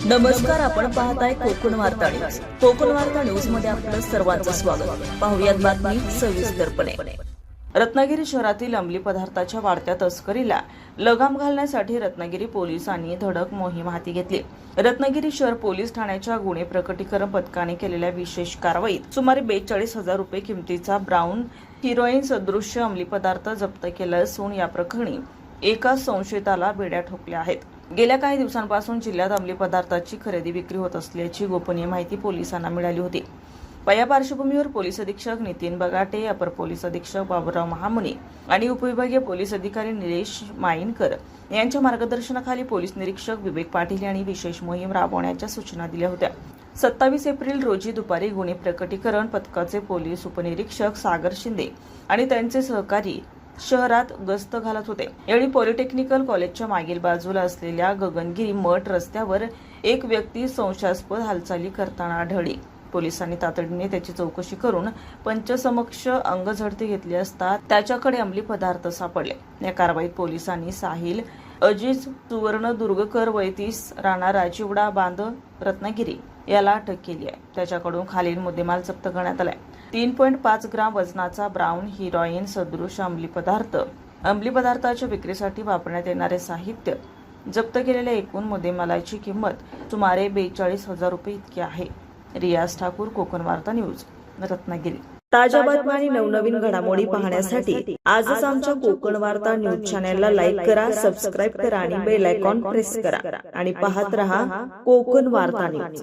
नमस्कार, आपण पाहताय कोकण वार्ता न्यूज. कोकण वार्ता न्यूज मध्ये आपलं सर्वांचं स्वागत. पाहुयात बातमी सविस्तरपणे. रत्नागिरी शहरातील अंमली पदार्थाच्या वाढत्या तस्करीला लगाम घालण्यासाठी रत्नागिरी पोलिसांनी धडक मोहीम हाती घेतली. रत्नागिरी शहर पोलीस ठाण्याच्या गुन्हे प्रकटीकरण पथकाने केलेल्या विशेष कारवाईत सुमारे 42,000 रुपये किमतीचा ब्राऊन हिरोईन सदृश्य अंमली पदार्थ जप्त केला असून या प्रकरणी एका संशयिताला बेड्या ठोकल्या आहेत. गेल्या काही दिवसांपासून जिल्ह्यात अंमली पदार्थाची खरेदी विक्री होत असल्याची गोपनीय माहिती पोलिसांना मिळाली होती. या पार्श्वभूमीवर पोलीस अधीक्षक नितीन बगाटे, अपर पोलीस अधीक्षक बाबूराव महामुनी आणि उपविभागीय पोलीस अधिकारी निलेश माईनकर यांच्या मार्गदर्शनाखाली पोलीस निरीक्षक विवेक पाटील यांनी विशेष मोहीम राबवण्याच्या सूचना दिल्या होत्या. 27 एप्रिल रोजी दुपारी गुन्हे प्रकटीकरण पथकाचे पोलीस उपनिरीक्षक सागर शिंदे आणि त्यांचे सहकारी शहरात गस्त घालत होते. यावेळी पॉलिटेक्निकल कॉलेजच्या मागील बाजूला असलेल्या गगनगिरी मठ रस्त्यावर एक व्यक्ती संशयास्पद हालचाली करताना आढळली. पोलिसांनी तातडीने त्याची चौकशी करून पंचसमक्ष अंगझडती घेतली असता त्याच्याकडे अंमली पदार्थ सापडले. या कारवाईत पोलिसांनी साहिल अजीज सुवर्ण दुर्गकर वय 30 राणा राजीवडा बांध रत्नागिरी याला अटक केली आहे. त्याच्याकडून खालील मुद्देमाल जप्त करण्यात आलाय. 3.5 ग्राम वजनाचा ब्राऊन हिरोईन सदृश अंमली पदार्थाच्या विक्रीसाठी वापरण्यात येणारे साहित्य, जप्त केलेल्या एकूण मुद्देमालाची किंमत सुमारे 42,000 रुपये इतकी आहे. रियाज ठाकूर, कोकण वार्ता न्यूज, रत्नागिरी. ताज्या बातम्या आणि नवनवीन घडामोडी पाहण्यासाठी आजच आमच्या कोकण वार्ता न्यूज चॅनलला लाईक करा, सबस्क्राईब करा आणि बेल आयकॉन प्रेस करा आणि पाहत रहा कोकण वार्ता न्यूज.